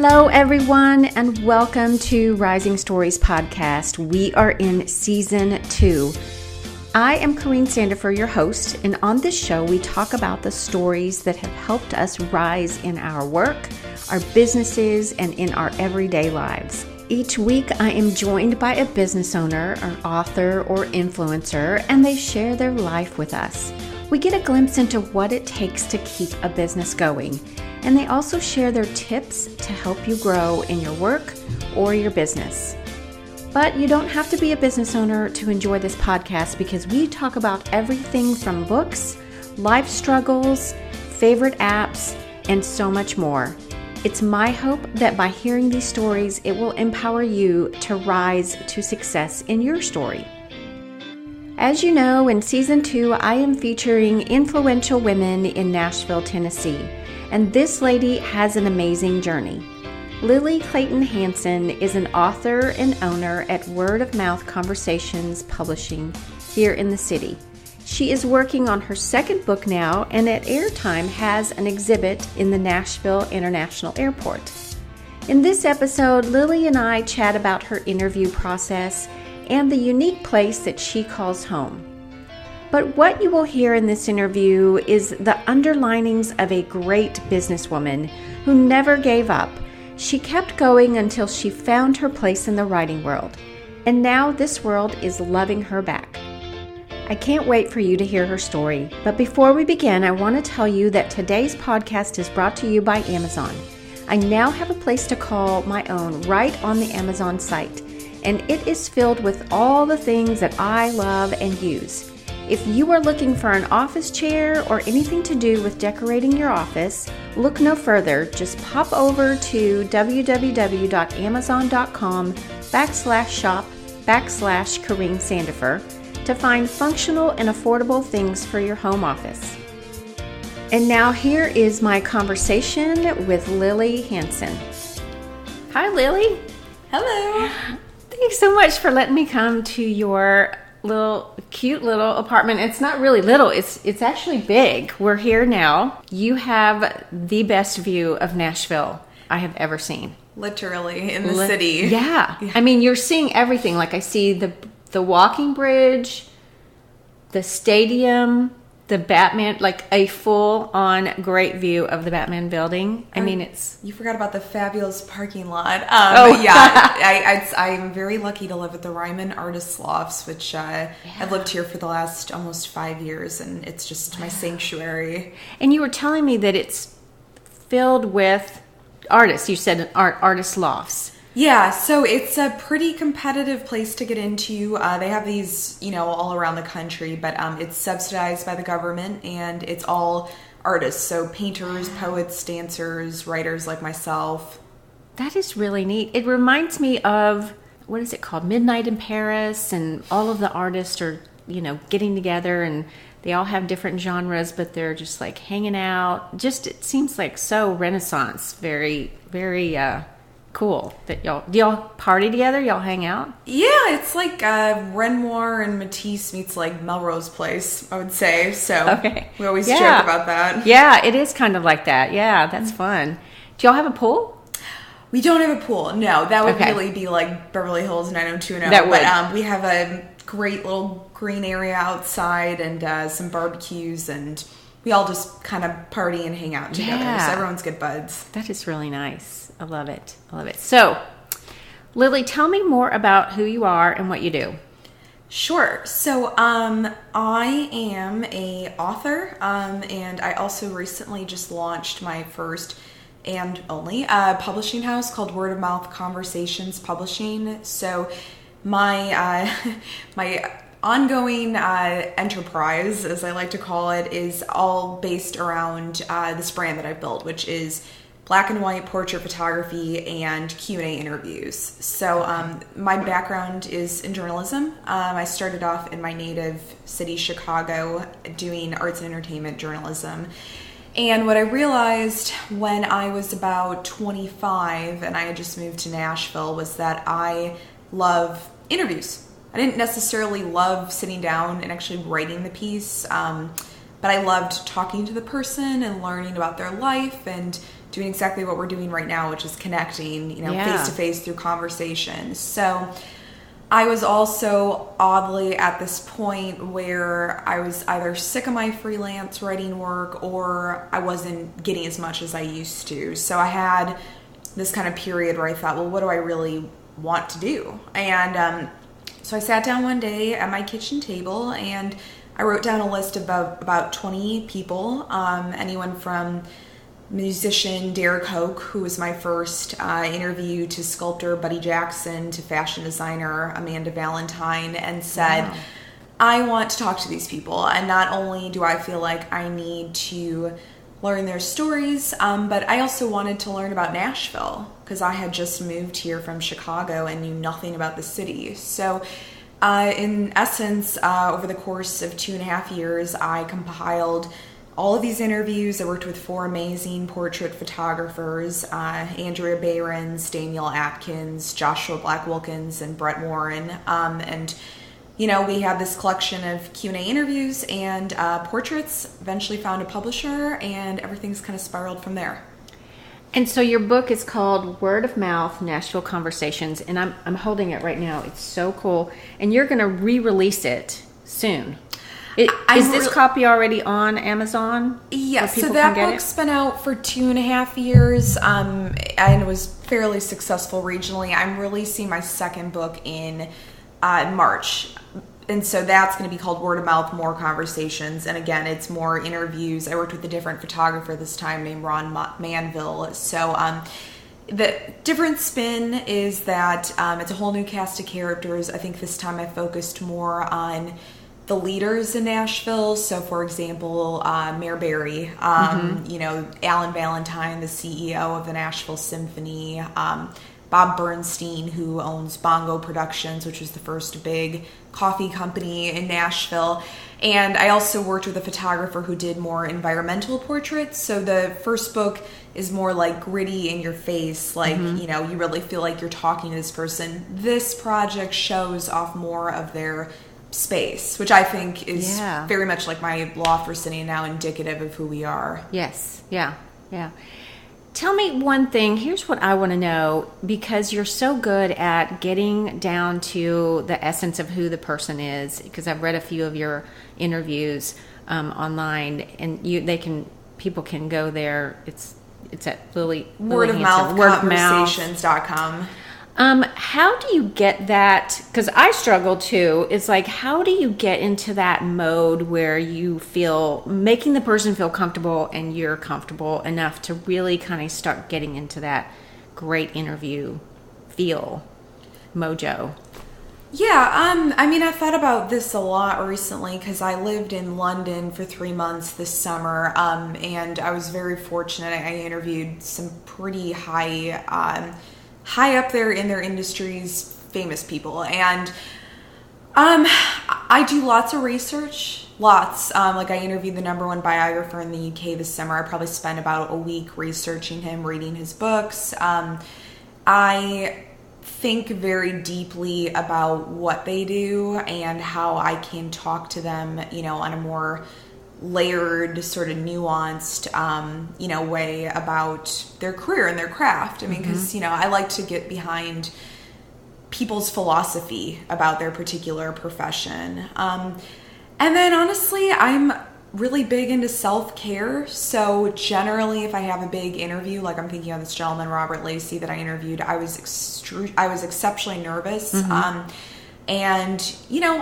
Hello, everyone, and welcome to Rising Stories Podcast. We are in Season 2. I am Corinne Sandifer, your host, and on this show, we talk about the stories that have helped us rise in our work, our businesses, and in our everyday lives. Each week, I am joined by a business owner, or author, or influencer, and they share their life with us. We get a glimpse into what it takes to keep a business going, and they also share their tips to help you grow in your work or your business. But you don't have to be a business owner to enjoy this podcast because we talk about everything from books, life struggles, favorite apps, and so much more. It's my hope that by hearing these stories, it will empower you to rise to success in your story. As you know, in Season 2, I am featuring influential women in Nashville, Tennessee, and this lady has an amazing journey. Lily Clayton Hansen is an author and owner at Word of Mouth Conversations Publishing here in the city. She is working on her second book now, and at Airtime has an exhibit in the Nashville International Airport. In this episode, Lily and I chat about her interview process and the unique place that she calls home. But what you will hear in this interview is the underlinings of a great businesswoman who never gave up. She kept going until she found her place in the writing world, and now this world is loving her back. I can't wait for you to hear her story, but before we begin, I want to tell you that today's podcast is brought to you by Amazon. I now have a place to call my own right on the Amazon site, and it is filled with all the things that I love and use. If you are looking for an office chair or anything to do with decorating your office, look no further. Just pop over to www.amazon.com/shop/Corinne Sandifer to find functional and affordable things for your home office. And now here is my conversation with Lily Hansen. Hi, Lily. Hello. Thanks so much for letting me come to your cute little apartment. It's not really little. It's actually big. We're here now. You have the best view of Nashville I have ever seen. Literally in the city. Yeah. I mean, you're seeing everything. Like I see the walking bridge, the stadium, the Batman, like a full-on great view of the Batman building. I mean, it's... You forgot about the fabulous parking lot. Oh. Yeah. I'm very lucky to live at the Ryman Artists Lofts, which I've lived here for the last almost 5 years, and it's just my sanctuary. And you were telling me that it's filled with artists. You said artist lofts. Yeah, so it's a pretty competitive place to get into. They have these, all around the country, but it's subsidized by the government, and it's all artists. So painters, poets, dancers, writers like myself. That is really neat. It reminds me of, what is it called? Midnight in Paris, and all of the artists are, getting together, and they all have different genres, but they're just like hanging out. Just, it seems like so Renaissance, very, very, cool that do y'all party together? Y'all hang out? Yeah, it's like Renoir and Matisse meets like Melrose Place, I would say. So okay. We always joke about that. Yeah, it is kind of like that. Yeah, that's fun. Do y'all have a pool? We don't have a pool. No, that would really be like Beverly Hills 90210. That would. But we have a great little green area outside and some barbecues, and we all just kind of party and hang out together. Yeah. So everyone's good buds. That is really nice. I love it. So, Lily, tell me more about who you are and what you do. Sure. So, I am a author, and I also recently just launched my first and only publishing house called Word of Mouth Conversations Publishing. So, my my ongoing enterprise, as I like to call it, is all based around this brand that I built, which is black and white portrait photography and Q&A interviews. So my background is in journalism. I started off in my native city, Chicago, doing arts and entertainment journalism. And what I realized when I was about 25 and I had just moved to Nashville was that I love interviews. I didn't necessarily love sitting down and actually writing the piece, but I loved talking to the person and learning about their life and doing exactly what we're doing right now, which is connecting, Yeah. face to face through conversation. So I was also oddly at this point where I was either sick of my freelance writing work or I wasn't getting as much as I used to. So I had this kind of period where I thought, well, what do I really want to do? And so I sat down one day at my kitchen table and I wrote down a list of about 20 people, anyone from musician Derek Hoke, who was my first interview, to sculptor Buddy Jackson, to fashion designer Amanda Valentine, and said, wow, I want to talk to these people. And not only do I feel like I need to learn their stories, but I also wanted to learn about Nashville because I had just moved here from Chicago and knew nothing about the city. So in essence, over the course of 2.5 years, I compiled all of these interviews. I worked with 4 amazing portrait photographers, Andrea Behrens, Danielle Atkins, Joshua Black-Wilkins, and Brett Warren. And we had this collection of Q&A interviews and portraits, eventually found a publisher, and everything's kind of spiraled from there. And so your book is called Word of Mouth, Nashville Conversations, and I'm holding it right now. It's so cool. And you're going to re-release it soon. Is this copy already on Amazon? Yes, so that book's been out for 2.5 years, and it was fairly successful regionally. I'm releasing my second book in March, and so that's going to be called Word of Mouth, More Conversations, and again, it's more interviews. I worked with a different photographer this time named Ron Manville, so the different spin is that it's a whole new cast of characters. I think this time I focused more on the leaders in Nashville. So, for example, Mayor Barry, Alan Valentine, the CEO of the Nashville Symphony, Bob Bernstein, who owns Bongo Productions, which was the first big coffee company in Nashville. And I also worked with a photographer who did more environmental portraits. So the first book is more like gritty in your face, like, you really feel like you're talking to this person. This project shows off more of their space, which I think is very much like my loft we're sitting in now, indicative of who we are. Yes. Yeah. Tell me one thing. Here's what I want to know, because you're so good at getting down to the essence of who the person is, because I've read a few of your interviews online, and people can go there. It's at Lily Hansen, wordofmouthconversations.com. How do you get that? Because I struggle too. It's like, how do you get into that mode where you feel making the person feel comfortable and you're comfortable enough to really kind of start getting into that great interview feel mojo? Yeah, I thought about this a lot recently because I lived in London for 3 months this summer, and I was very fortunate. I interviewed some pretty high up there in their industries, famous people. And I do lots of research, like I interviewed the #1 biographer in the UK this summer. I probably spent about a week researching him, reading his books. I think very deeply about what they do and how I can talk to them, on a more layered, sort of nuanced, way about their career and their craft. I mean, because, I like to get behind people's philosophy about their particular profession. And then honestly, I'm really big into self-care. So generally, if I have a big interview, like I'm thinking of this gentleman, Robert Lacey, that I interviewed, I was exceptionally nervous. And,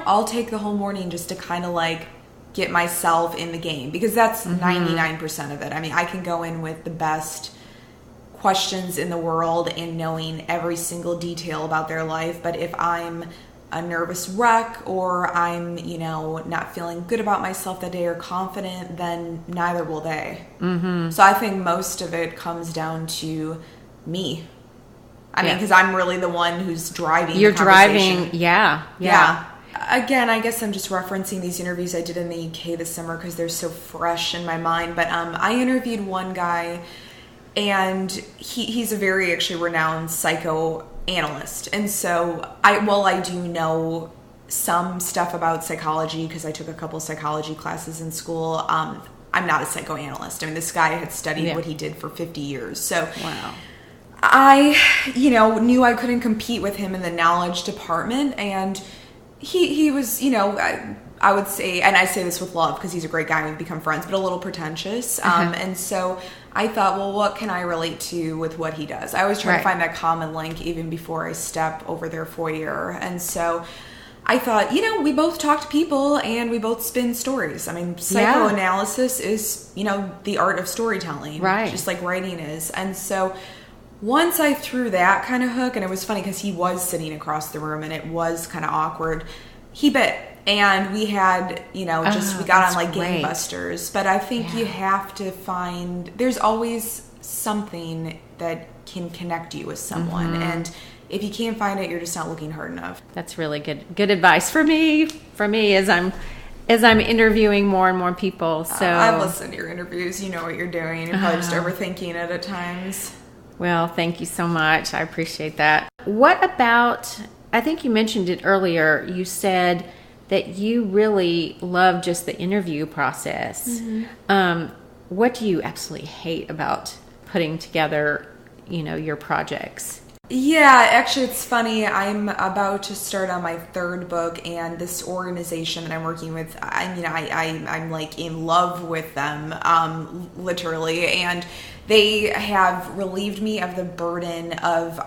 I'll take the whole morning just to kind of like get myself in the game, because that's 99% of it. I mean, I can go in with the best questions in the world and knowing every single detail about their life, but if I'm a nervous wreck or I'm, not feeling good about myself that day or confident, then neither will they. So I think most of it comes down to me. I mean, because I'm really the one who's driving the conversation. Driving, yeah. Again, I guess I'm just referencing these interviews I did in the UK this summer because they're so fresh in my mind. But I interviewed one guy, and he's a very actually renowned psychoanalyst. And so I do know some stuff about psychology because I took a couple psychology classes in school. I'm not a psychoanalyst. I mean, this guy had studied what he did for 50 years. So wow. I, knew I couldn't compete with him in the knowledge department. And he was, I would say, and I say this with love because he's a great guy and we've become friends, but a little pretentious. And so I thought, well, what can I relate to with what he does? I always try to find that common link even before I step over their foyer. And so I thought, we both talk to people and we both spin stories. I mean, psychoanalysis is, the art of storytelling, just like writing is. And so once I threw that kind of hook, and it was funny because he was sitting across the room and it was kind of awkward, he bit. And we had, we got on like gangbusters. But I think you have to find, there's always something that can connect you with someone. And if you can't find it, you're just not looking hard enough. That's really good advice for me as I'm interviewing more and more people. So I've listened to your interviews. You know what you're doing. You're probably just overthinking it at times. Well, thank you so much. I appreciate that. What about, I think you mentioned it earlier, you said that you really love just the interview process. What do you absolutely hate about putting together, your projects? Yeah, actually, it's funny. I'm about to start on my third book, and this organization that I'm working with, I'm like in love with them, literally, and they have relieved me of the burden of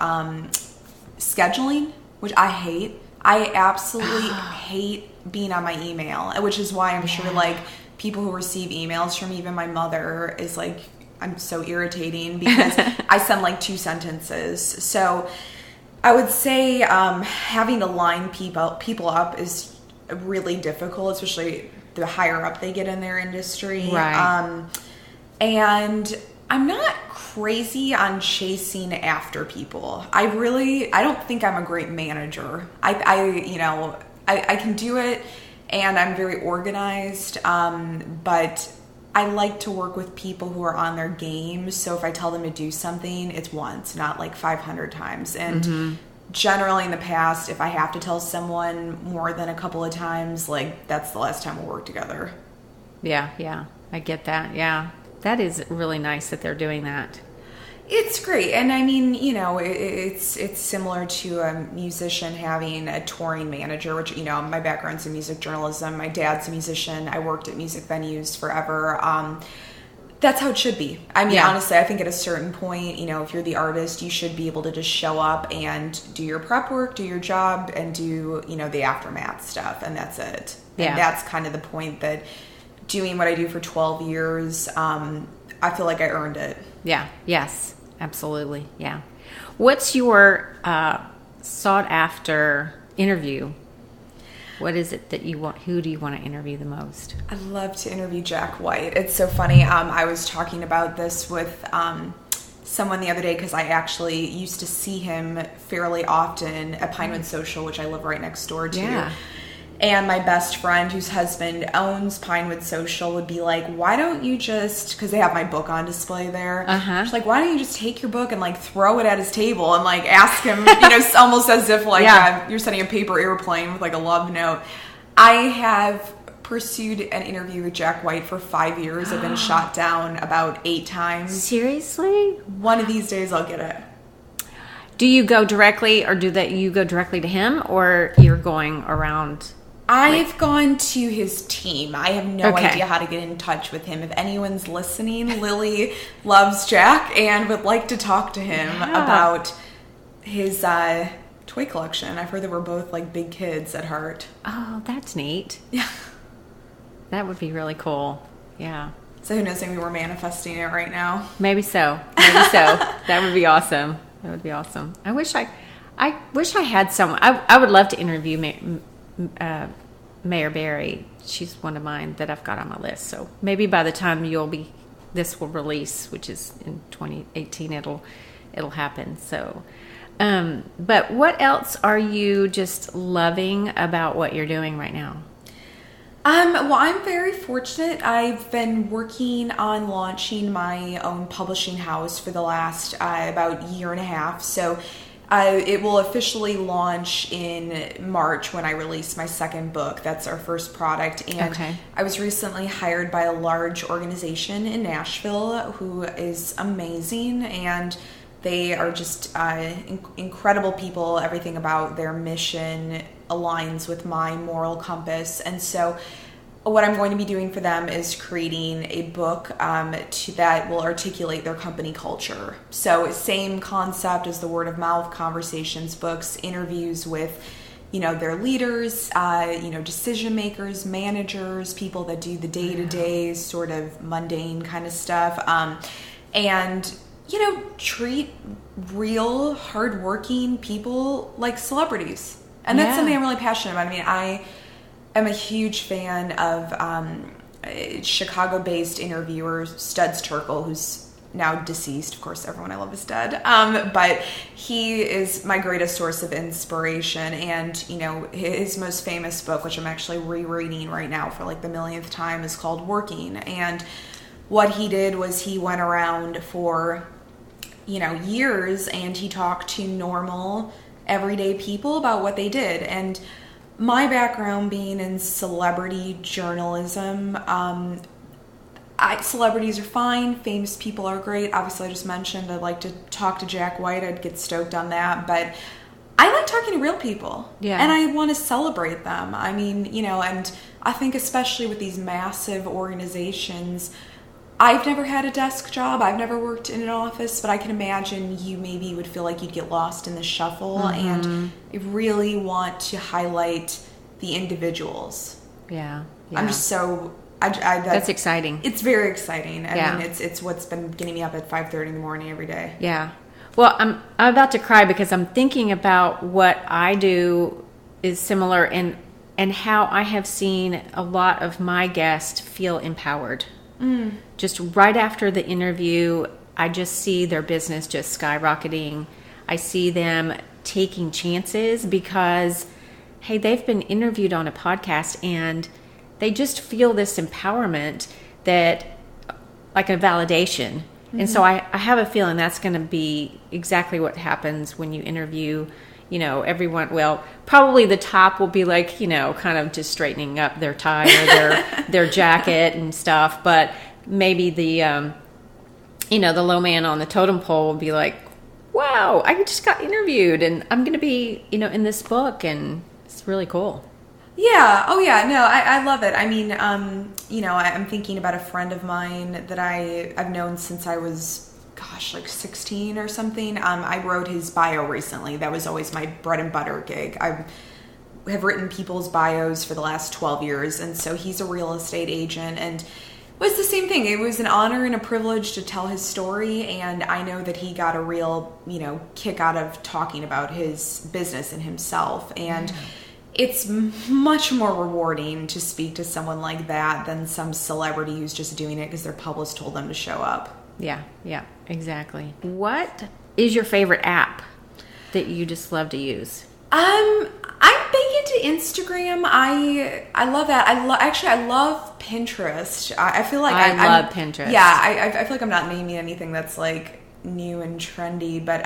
scheduling, which I hate. I absolutely hate being on my email, which is why I'm sure like people who receive emails from even my mother is like, I'm so irritating because I send like 2 sentences. So I would say having to line people up is really difficult, especially the higher up they get in their industry. Right. And I'm not crazy on chasing after people. I don't think I'm a great manager. I can do it and I'm very organized, but I like to work with people who are on their game. So if I tell them to do something, it's once, not like 500 times. And generally in the past, if I have to tell someone more than a couple of times, like that's the last time we'll work together. Yeah. I get that. Yeah. That is really nice that they're doing that. It's great. And I mean, it's similar to a musician having a touring manager, which, my background's in music journalism. My dad's a musician. I worked at music venues forever. That's how it should be. I mean, honestly, I think at a certain point, if you're the artist, you should be able to just show up and do your prep work, do your job, and do, the aftermath stuff. And that's it. Yeah. And that's kind of the point that doing what I do for 12 years, I feel like I earned it. Yeah. Yes. Absolutely. Yeah. What's your sought after interview? What is it that you want? Who do you want to interview the most? I'd love to interview Jack White. It's so funny. I was talking about this with someone the other day because I actually used to see him fairly often at Pinewood Social, which I live right next door to. Yeah. And my best friend, whose husband owns Pinewood Social, would be like, why don't you just, because they have my book on display there. She's like, why don't you just take your book and like throw it at his table and like ask him, almost as if like you're sending a paper airplane with like a love note. I have pursued an interview with Jack White for 5 years. I've been shot down about 8 times. Seriously? One of these days I'll get it. Do you go directly, or you go directly to him, or you're going around? I've gone to his team. I have no idea how to get in touch with him. If anyone's listening, Lily loves Jack and would like to talk to him about his toy collection. I've heard that we're both like big kids at heart. Oh, that's neat. Yeah. That would be really cool. Yeah. So who knows, maybe we're manifesting it right now. Maybe so. That would be awesome. That would be awesome. I wish I had someone. I would love to interview Mayor Barry. She's one of mine that I've got on my list. So maybe by the time this will release, which is in 2018, it'll happen. So, but what else are you just loving about what you're doing right now? Well, I'm very fortunate. I've been working on launching my own publishing house for the last about year and a half. So It will officially launch in March when I release my second book. That's our first product. And I was recently hired by a large organization in Nashville who is amazing, and they are just incredible people. Everything about their mission aligns with my moral compass. And so what I'm going to be doing for them is creating a book that will articulate their company culture. So same concept as the Word of Mouth Conversations books, interviews with, their leaders, decision makers, managers, people that do the day-to-day sort of mundane kind of stuff. And treat real hardworking people like celebrities. And that's something I'm really passionate about. I mean, I'm a huge fan of Chicago-based interviewer Studs Terkel, who's now deceased. Of course, everyone I love is dead. But he is my greatest source of inspiration. And, his most famous book, which I'm actually rereading right now for like the millionth time, is called Working. And what he did was he went around for, years, and he talked to normal, everyday people about what they did. And my background being in celebrity journalism, celebrities are fine, famous people are great. Obviously, I just mentioned I'd like to talk to Jack White. I'd get stoked on that. But I like talking to real people. Yeah. And I want to celebrate them. I mean, and I think especially with these massive organizations, I've never had a desk job. I've never worked in an office, but I can imagine you maybe would feel like you'd get lost in the shuffle. And I really want to highlight the individuals. Yeah. I'm just so... that's exciting. It's very exciting. I mean, it's what's been getting me up at 5:30 in the morning every day. Yeah. Well, I'm about to cry because I'm thinking about what I do is similar and how I have seen a lot of my guests feel empowered. Just right after the interview, I just see their business just skyrocketing. I see them taking chances because, hey, they've been interviewed on a podcast and they just feel this empowerment that, like a validation. And so I have a feeling that's going to be exactly what happens when you interview, everyone. Well, probably the top will be like, kind of just straightening up their tie or their jacket and stuff. But maybe the, the low man on the totem pole will be like, wow, I just got interviewed and I'm going to be, in this book, and it's really cool. Yeah. Oh, yeah. No, I love it. I mean, I'm thinking about a friend of mine that I've known since I was, like 16 or something. I wrote his bio recently. That was always my bread and butter gig. I have written people's bios for the last 12 years. And so he's a real estate agent, and it was the same thing. It was an honor and a privilege to tell his story. And I know that he got a real, kick out of talking about his business and himself. And it's much more rewarding to speak to someone like that than some celebrity who's just doing it because their publicist told them to show up. Yeah, exactly. What is your favorite app that you just love to use? I'm big into Instagram. I love that. I love Pinterest. I feel like I love Pinterest. Yeah, I feel like I'm not naming anything that's like new and trendy, but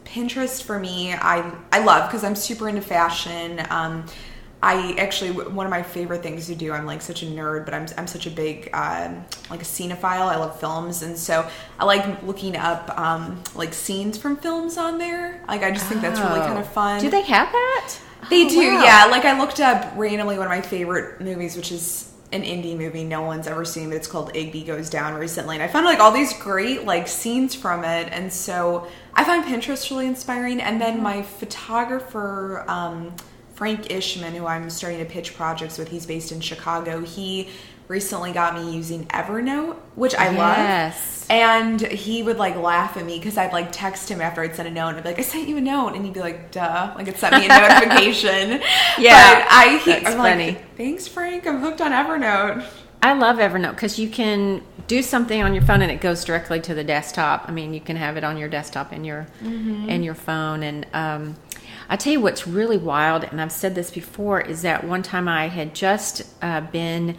Pinterest for me, I love because I'm super into fashion. I actually, one of my favorite things to do, I'm like such a nerd, but I'm such a big, like a cinephile. I love films. And so I like looking up, like scenes from films on there. Like, I just think that's really kind of fun. Do they have that? They do. Wow. Yeah. Like I looked up randomly one of my favorite movies, which is an indie movie no one's ever seen, but it's called Igby Goes Down recently. And I found like all these great like scenes from it. And so I find Pinterest really inspiring. And then my photographer, Frank Ishman, who I'm starting to pitch projects with, he's based in Chicago. He recently got me using Evernote, which I love. And he would like laugh at me because I'd like text him after I'd sent a note and I'd be like, I sent you a note. And he'd be like, duh. Like it sent me a notification. Yeah. But I'm funny. Like, thanks, Frank. I'm hooked on Evernote. I love Evernote because you can do something on your phone and it goes directly to the desktop. I mean, you can have it on your desktop and your phone. And I tell you what's really wild, and I've said this before, is that one time I had just been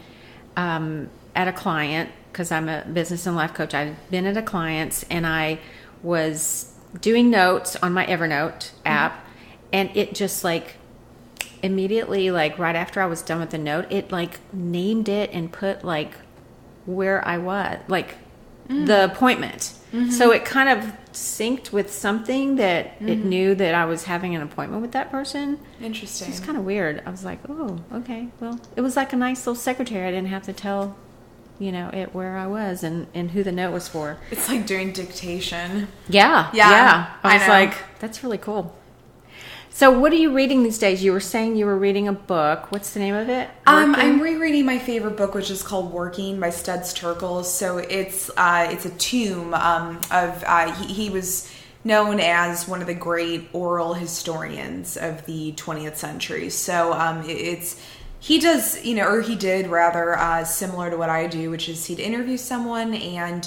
at a client, because I'm a business and life coach. I'd been at a client's, and I was doing notes on my Evernote app, and it just like immediately, like right after I was done with the note, it like named it and put like where I was, like the appointment. So it kind of synced with something that it knew that I was having an appointment with that person. Interesting. It's kind of weird. I was like, oh, okay. Well, it was like a nice little secretary. I didn't have to tell, it where I was and who the note was for. It's like doing dictation. Yeah. I was like, that's really cool. So what are you reading these days? You were saying you were reading a book. What's the name of it? I'm rereading my favorite book, which is called Working by Studs Terkel. So it's a tome he was known as one of the great oral historians of the 20th century. So he did rather similar to what I do, which is he'd interview someone and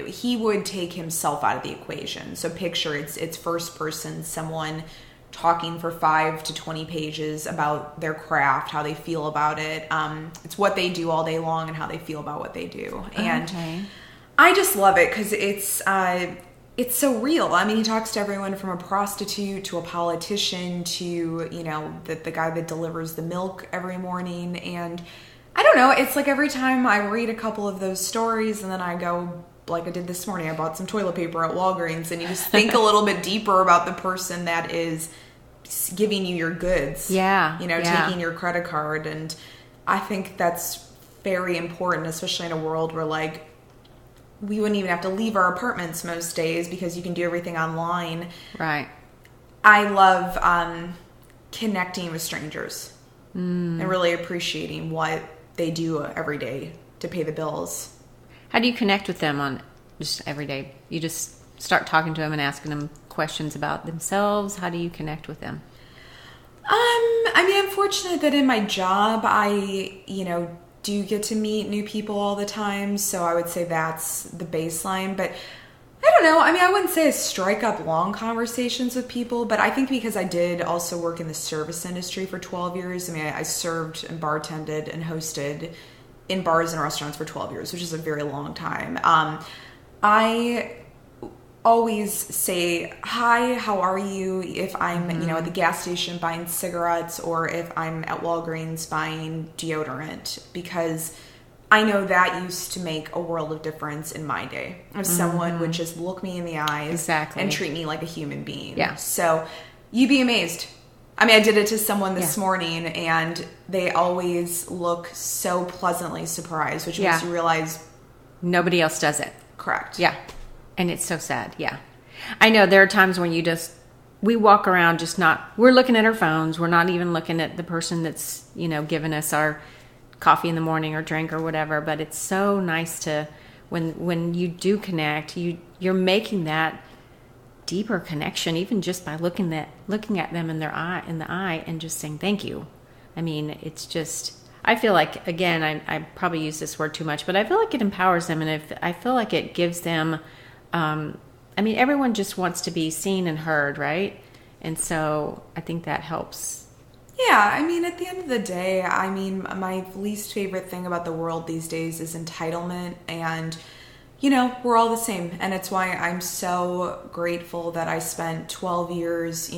he would take himself out of the equation. So picture it's first person, someone talking for 5 to 20 pages about their craft, how they feel about it. It's what they do all day long and how they feel about what they do. And I just love it because it's so real. I mean, he talks to everyone from a prostitute to a politician to, the guy that delivers the milk every morning. And I don't know, it's like every time I read a couple of those stories and then I go, like I did this morning, I bought some toilet paper at Walgreens, and you just think a little bit deeper about the person that is giving you your goods. Taking your credit card. And I think that's very important, especially in a world where like we wouldn't even have to leave our apartments most days because you can do everything online. Right. I love connecting with strangers and really appreciating what they do every day to pay the bills. How do you connect with them on just every day? You just start talking to them and asking them questions about themselves. How do you connect with them? I mean, I'm fortunate that in my job, I, do get to meet new people all the time. So I would say that's the baseline. But I don't know. I mean, I wouldn't say I strike up long conversations with people, but I think because I did also work in the service industry for 12 years. I mean, I served and bartended and hosted in bars and restaurants for 12 years, which is a very long time. I always say, hi, how are you? If I'm, at the gas station buying cigarettes or if I'm at Walgreens buying deodorant, because I know that used to make a world of difference in my day. If someone would just look me in the eyes and treat me like a human being. Yeah. So you'd be amazed. I mean, I did it to someone this morning, and they always look so pleasantly surprised, which makes you realize nobody else does it. Correct. Yeah. And it's so sad. Yeah. I know there are times when we walk around we're looking at our phones. We're not even looking at the person that's, giving us our coffee in the morning or drink or whatever. But it's so nice to, when you do connect, you're making that deeper connection, even just by looking at them in the eye and just saying thank you. I mean, it's just, I feel like, again, I probably use this word too much, but I feel like it empowers them, and I feel like it gives them, I mean, everyone just wants to be seen and heard, right? And so I think that helps. Yeah, I mean, at the end of the day, I mean, my least favorite thing about the world these days is entitlement, and we're all the same. And it's why I'm so grateful that I spent 12 years,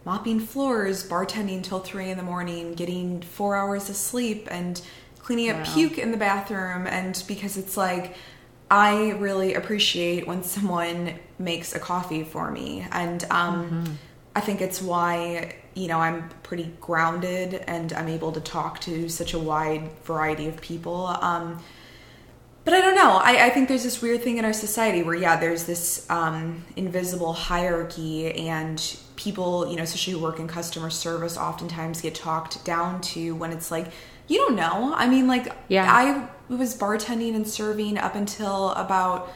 mopping floors, bartending till 3 a.m, getting 4 hours of sleep, and cleaning up puke in the bathroom. And because it's like, I really appreciate when someone makes a coffee for me. And I think it's why, I'm pretty grounded and I'm able to talk to such a wide variety of people. But I don't know. I think there's this weird thing in our society where, there's this invisible hierarchy, and people, especially who work in customer service, oftentimes get talked down to when it's like, you don't know. I mean, like, I was bartending and serving up until about,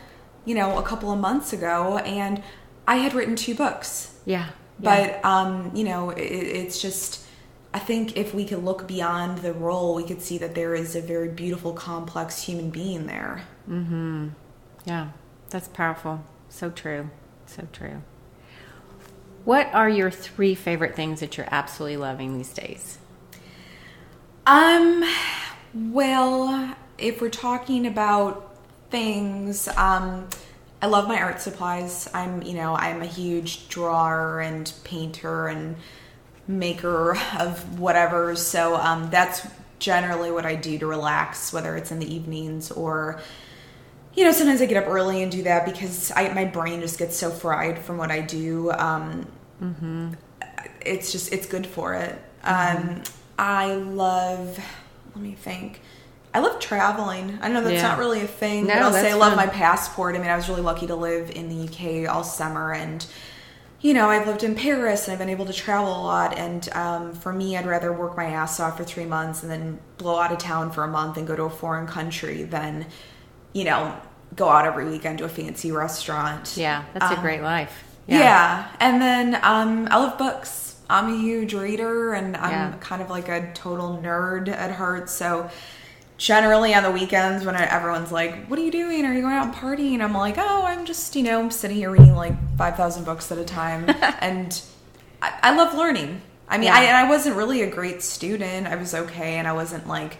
a couple of months ago, and I had written 2 books. Yeah. But, it's just, I think if we could look beyond the role, we could see that there is a very beautiful, complex human being there. Mm-hmm. Yeah, that's powerful. So true. So true. What are your 3 favorite things that you're absolutely loving these days? Well, if we're talking about things, I love my art supplies. I'm a huge drawer and painter and maker of whatever. So that's generally what I do to relax, whether it's in the evenings or, sometimes I get up early and do that because my brain just gets so fried from what I do. It's good for it. Let me think. I love traveling. I know that's not really a thing, but I'll say I love my passport. I mean, I was really lucky to live in the UK all summer, and I've lived in Paris and I've been able to travel a lot. And for me, I'd rather work my ass off for 3 months and then blow out of town for a month and go to a foreign country than, go out every weekend to a fancy restaurant. Yeah, that's a great life. Yeah. And then I love books. I'm a huge reader, and I'm kind of like a total nerd at heart. So generally on the weekends when everyone's like, what are you doing? Are you going out and partying? And I'm like, oh, I'm just, I'm sitting here reading like 5,000 books at a time. And I love learning. I mean, I wasn't really a great student. I was okay. And I wasn't like,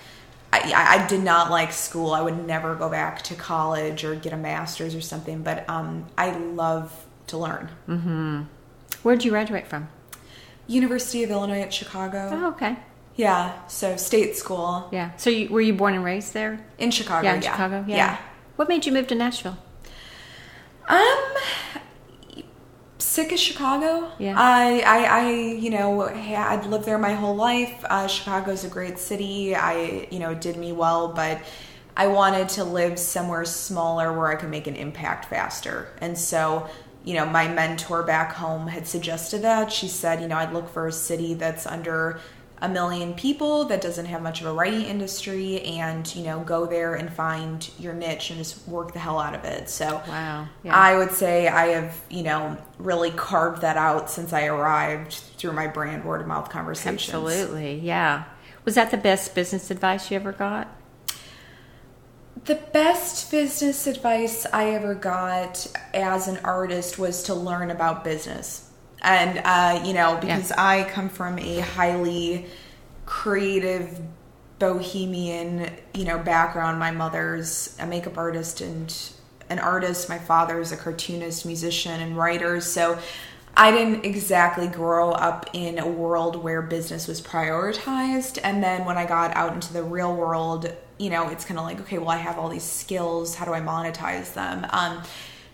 I did not like school. I would never go back to college or get a master's or something. But I love to learn. Mm-hmm. Where'd you graduate from? University of Illinois at Chicago. Oh, okay. Yeah, so state school. Yeah. So were you born and raised there? In Chicago, yeah. In Chicago, yeah. What made you move to Nashville? Sick of Chicago. Yeah. I'd lived there my whole life. Chicago's a great city. It did me well, but I wanted to live somewhere smaller where I could make an impact faster. And so, my mentor back home had suggested that. She said, I'd look for a city that's under 1 million people, that doesn't have much of a writing industry, and go there and find your niche and just work the hell out of it. So wow. I would say I have really carved that out since I arrived through my brand word of mouth conversations. Absolutely. Yeah. Was that the best business advice you ever got? The best business advice I ever got as an artist was to learn about business. And, because I come from a highly creative, bohemian, background. My mother's a makeup artist and an artist. My father's a cartoonist, musician, and writer. So I didn't exactly grow up in a world where business was prioritized. And then when I got out into the real world, it's kind of like, okay, well, I have all these skills. How do I monetize them?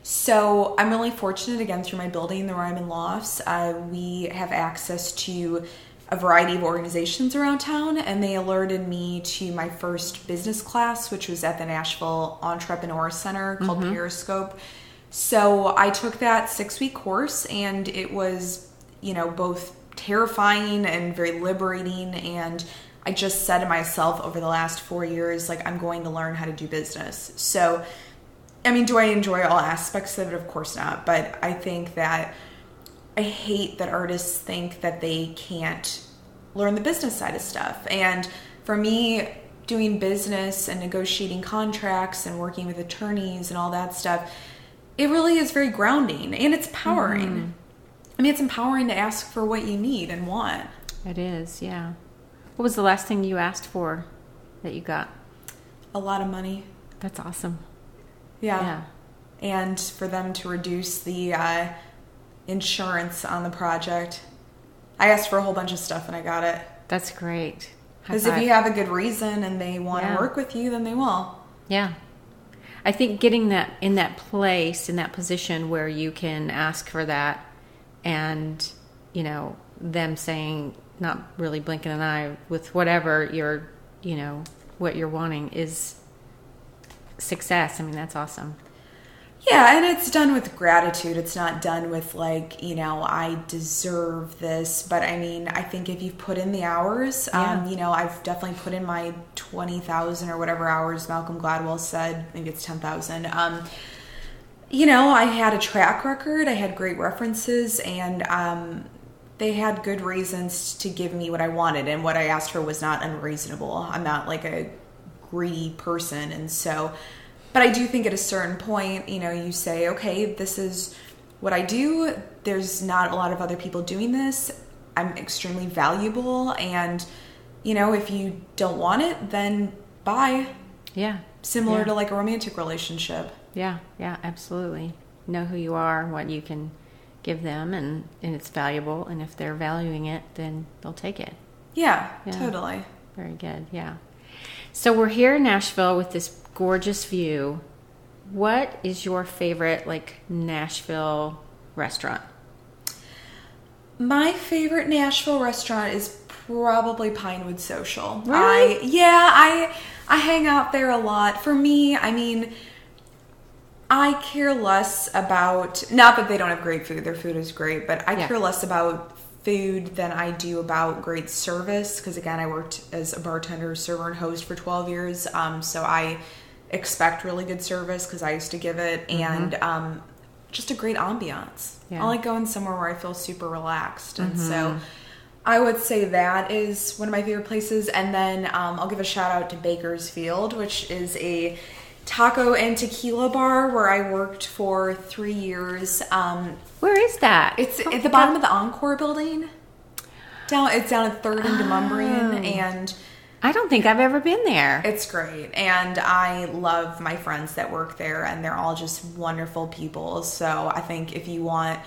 So I'm really fortunate, again, through my building, the Ryman Lofts, we have access to a variety of organizations around town, and they alerted me to my first business class, which was at the Nashville Entrepreneur Center called Periscope. So I took that 6-week course, and it was, both terrifying and very liberating. And I just said to myself over the last 4 years, like, I'm going to learn how to do business. So I mean, do I enjoy all aspects of it? Of course not. But I think that I hate that artists think that they can't learn the business side of stuff. And for me, doing business and negotiating contracts and working with attorneys and all that stuff, it really is very grounding, and it's empowering. Mm-hmm. I mean, it's empowering to ask for what you need and want. It is, yeah. What was the last thing you asked for that you got? A lot of money. That's awesome. Yeah. And for them to reduce the insurance on the project. I asked for a whole bunch of stuff and I got it. That's great. Because if you have a good reason and they want to work with you, then they will. Yeah. I think getting that in that place, in that position where you can ask for that, and, them saying, not really blinking an eye with whatever you're, what you're wanting is success. I mean, that's awesome. Yeah, and it's done with gratitude. It's not done with like, I deserve this. But I mean, I think if you've put in the hours, I've definitely put in my 20,000 or whatever hours Malcolm Gladwell said. Maybe it's 10,000. I had a track record. I had great references, and they had good reasons to give me what I wanted. And what I asked for was not unreasonable. I'm not like a greedy person. And so, but I do think at a certain point, you say, okay, this is what I do. There's not a lot of other people doing this. I'm extremely valuable. And, if you don't want it, then bye. Yeah. Similar to like a romantic relationship. Yeah, absolutely. Know who you are, what you can give them, and it's valuable. And if they're valuing it, then they'll take it. Yeah, totally. Very good, yeah. So we're here in Nashville with this gorgeous view. What is your favorite, Nashville restaurant? My favorite Nashville restaurant is probably Pinewood Social. Really? I hang out there a lot. For me, I care less about, not that they don't have great food, their food is great, but I care less about food than I do about great service, because again, I worked as a bartender, server, and host for 12 years, so I expect really good service because I used to give it, and just a great ambiance. I like going somewhere where I feel super relaxed, and so I would say that is one of my favorite places. And then I'll give a shout out to Bakersfield, which is a taco and tequila bar where I worked for 3 years. Where is that? It's at the bottom of the Encore building. It's down at 3rd and Demumbrian, and I don't think I've ever been there. It's great, and I love my friends that work there, and they're all just wonderful people. So I think if you want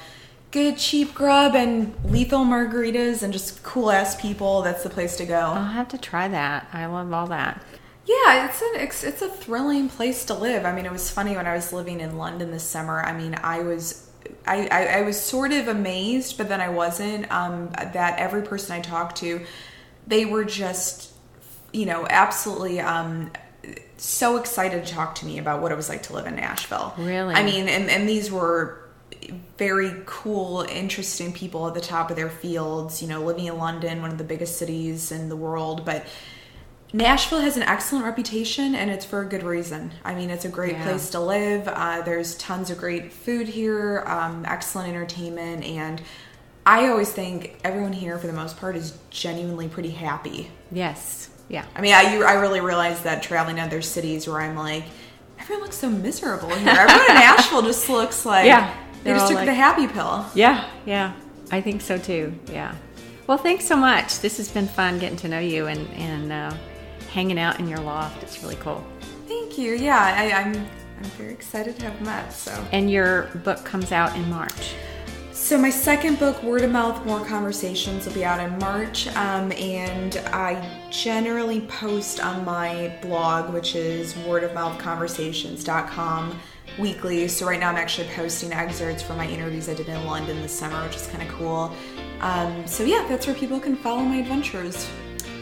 good cheap grub and lethal margaritas and just cool ass people, that's the place to go. I'll have to try that. I love all that. Yeah, it's a thrilling place to live. It was funny when I was living in London this summer. I was sort of amazed, but then I wasn't, that every person I talked to, they were just, absolutely so excited to talk to me about what it was like to live in Nashville. Really? And these were very cool, interesting people at the top of their fields, living in London, one of the biggest cities in the world, but Nashville has an excellent reputation, and it's for a good reason. It's a great place to live. There's tons of great food here, excellent entertainment, and I always think everyone here, for the most part, is genuinely pretty happy. Yes. Yeah. I really realized that traveling to other cities where I'm like, everyone looks so miserable here. Everyone in Nashville just looks like they just took the happy pill. Yeah. I think so too. Yeah. Well, thanks so much. This has been fun getting to know you and hanging out in your loft. It's really cool. Thank you. Yeah, I'm very excited to have met. So. And your book comes out in March. So my second book, Word of Mouth, More Conversations, will be out in March, and I generally post on my blog, which is wordofmouthconversations.com, weekly. So right now I'm actually posting excerpts from my interviews I did in London this summer, which is kind of cool. So yeah, that's where people can follow my adventures.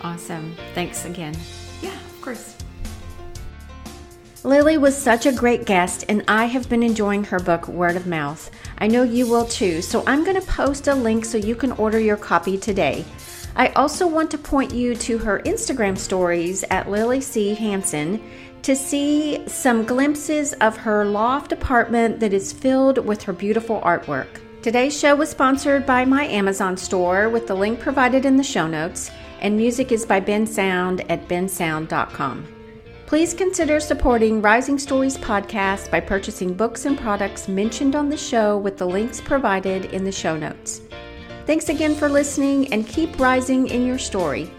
Awesome. Thanks again. Yeah, of course. Lily was such a great guest, and I have been enjoying her book, Word of Mouth. I know you will too, so I'm going to post a link so you can order your copy today. I also want to point you to her Instagram stories at Lily C. Hansen to see some glimpses of her loft apartment that is filled with her beautiful artwork. Today's show was sponsored by my Amazon store with the link provided in the show notes, and music is by Ben Sound at bensound.com. Please consider supporting Rising Stories podcast by purchasing books and products mentioned on the show with the links provided in the show notes. Thanks again for listening, and keep rising in your story.